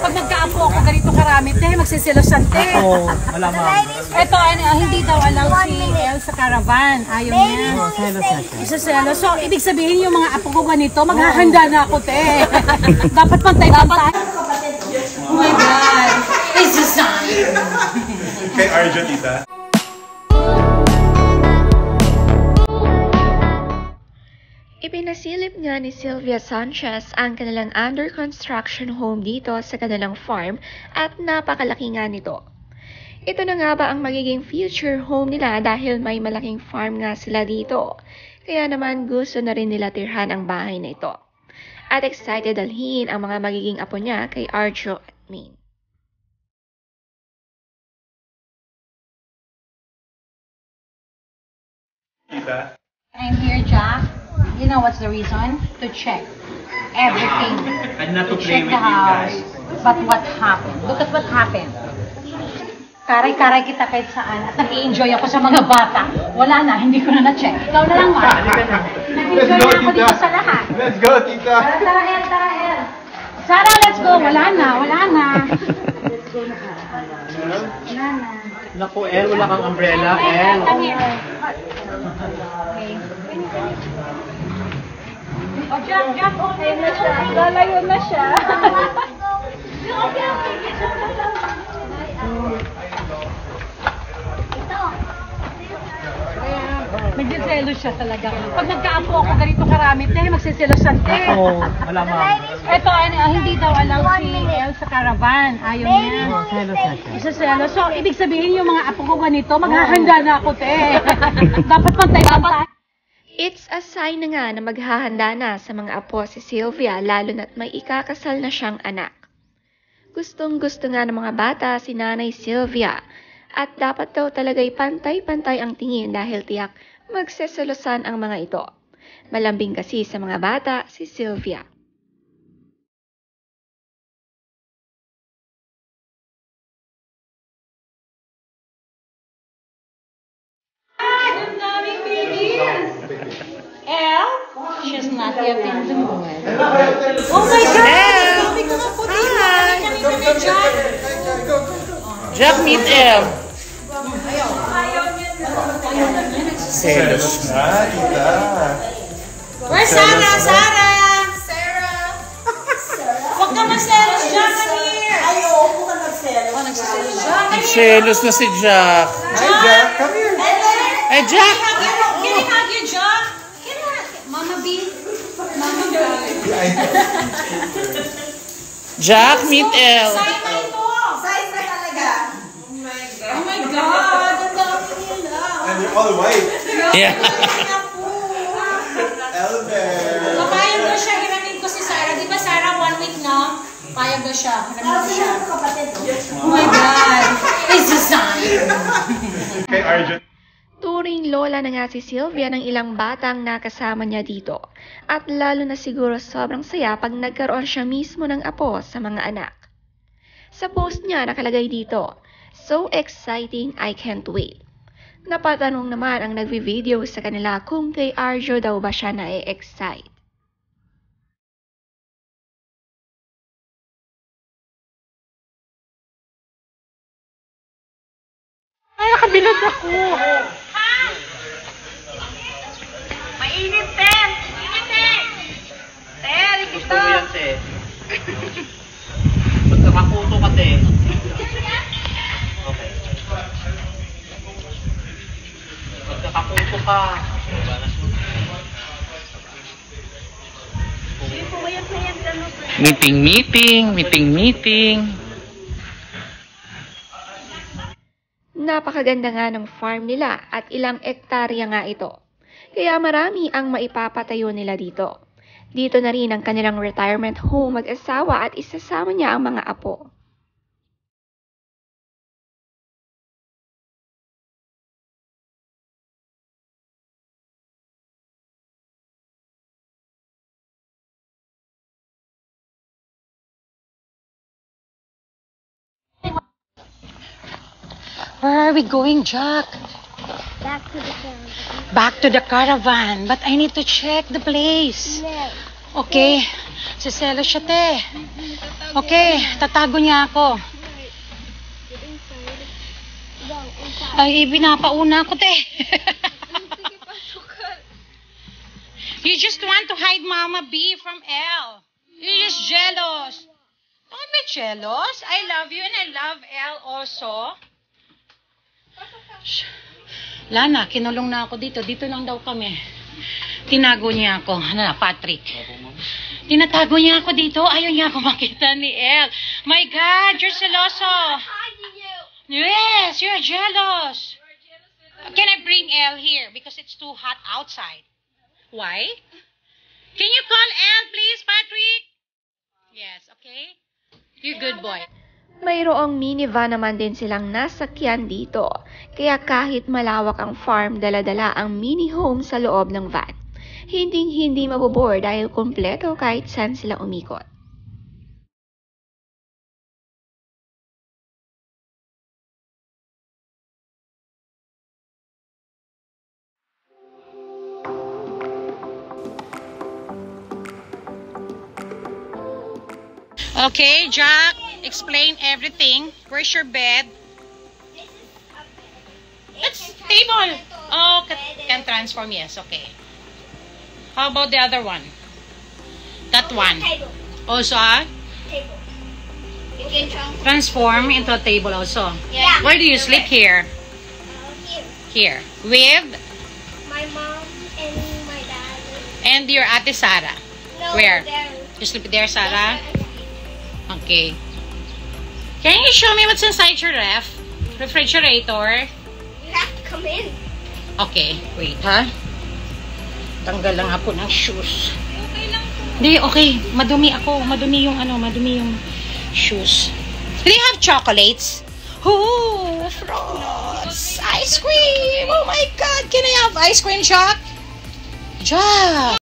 Pag nagkaapo ako ganito karami, magsiselosan Oo, malamang. Ito, hindi daw alam si El sa caravan. Ayaw niya. Selos na siya. Isaselos. So, ibig sabihin yung mga apo ko ganito, maghahanda na ako, te. Dapat pantay-pantay. Oh my God. It's a sign. Kay Arjo, tita. Ipinasilip nga ni Sylvia Sanchez ang kanilang under construction home dito sa kanilang farm at napakalaki nga nito. Ito na nga ba ang magiging future home nila dahil may malaking farm nga sila dito. Kaya naman gusto na rin nila tirhan ang bahay na ito. At excited dalhin ang mga magiging apo niya kay Arjo at Maine. Tita. I'm here, Jack. You know what's the reason? To check everything. And not to check play with the you house. guys. But what happened? Look at what happened. Karay-karay kita kahit saan at nag-i-enjoy ako sa mga bata. Wala na, hindi ko na na-check. Ikaw na lang, Mark. Nag-enjoy na ako dito sa lahat. Let's go, tita. Tara, El, tara, El. Sarah, let's go. Wala na, wala na. Let's go na. Wala na. Naku, El, wala kang umbrella, El. Come here. Okay. Oh, Jack, okay na siya. Lalayo na siya. Nagsiselos siya talaga. Pag nagkaapo ako ganito karami, magsiselosan, Oo, malamang. Ito, hindi daw alam si El sa caravan. Ayaw niya. Selos na siya. Isaselos. So, ibig sabihin yung mga apo ko ganito, maghahanda na ako, te. Dapat pantay-pantay. It's a sign na nga na maghahanda na sa mga apo si Sylvia lalo na't may ikakasal na siyang anak. Gustong-gusto nga ng mga bata si Nanay Sylvia at dapat daw talaga'y pantay-pantay ang tingin dahil tiyak magseselosan ang mga ito. Malambing kasi sa mga bata si Sylvia. Elle? She's not yet in the mood. Oh my God! Hi! Jack, meet El. Selos. Ah, tita. Where's Sarah? Sarah! Huwag ka maselos, Jack. Come here! Ayoko ka nagselos. Nagsiselos, Jack. Selos na si Jack. Hi, Jack. Come here. Hey, Jack! Can I hug you, Jack? Can I hug you? Mama B. Mama B. Jack, meet El. Sign na ito. Size na talaga. Oh my God! Ang dami nila. And you're all white. Yeah. Elmer. Papayag daw siya, hiramin ko si Sarah. Di ba Sarah, 1 week na? Payag daw siya, hiramin ko siya. Oh my God! It's a sign! Kay Arjo. Turing lola na nga si Sylvia ng ilang batang nakasama niya dito. At lalo na siguro sobrang saya pag nagkaroon siya mismo ng apo sa mga anak. Sa post niya nakalagay dito, "So exciting, I can't wait." Napatanong naman ang nagvi-video sa kanila kung kay Arjo daw ba siya na-excite. Ay, nakabilad ako. Mainit, te! Mainit, te! Te, Gusto mo yan, te. Ba't nakaputo ka, te? Okay. Ba't nakaputo ka? Meeting. Napakaganda nga ng farm nila at ilang ektarya nga ito. Kaya marami ang maipapatayo nila dito. Dito na rin ang kanilang retirement home mag-asawa at isasama niya ang mga apo. Where are we going, Jack? Back to the caravan. Back to the caravan. But I need to check the place. Yes. Okay. Siselo siya, te. Okay, tatago niya ako. Ay, binapauna ako, te. You just want to hide Mama B from L. You're just jealous. Don't be jealous. I love you and I love L also. Lana, kinulong na ako dito. Dito lang daw kami. Tinago niya ako. Ano na, Patrick? Tinatago niya ako dito. Ayaw niya ako makita ni El. My God, you're celoso. Yes, you're jealous. Can I bring El here? Because it's too hot outside. Why? Can you call El, please, Patrick? Yes, okay? You're good boy. Mayroong minivan naman din silang nasakyan dito. Kaya kahit malawak ang farm, dala-dala ang mini home sa loob ng van. Hindi mabobore dahil kompleto kahit saan sila umikot. Okay, Jack, explain everything. Where's your bed? It's table. Oh, can transform, yes, okay. How about the other one? That one. Table. Also, Table. You can transform into a table also. Yeah. Where do you sleep here? here. Here. With? My mom and my dad. And your Ate Sarah. No, Where? there. You sleep there, Sarah? Okay. Can you show me what's inside your refrigerator? You have to come in. Okay, wait ha. Tanggal lang ako ng shoes. Hindi, okay. Madumi ako. Madumi yung shoes. Do you have chocolates? Oh, fruits. Ice cream. Oh my God. Can I have ice cream, Jack? Jack.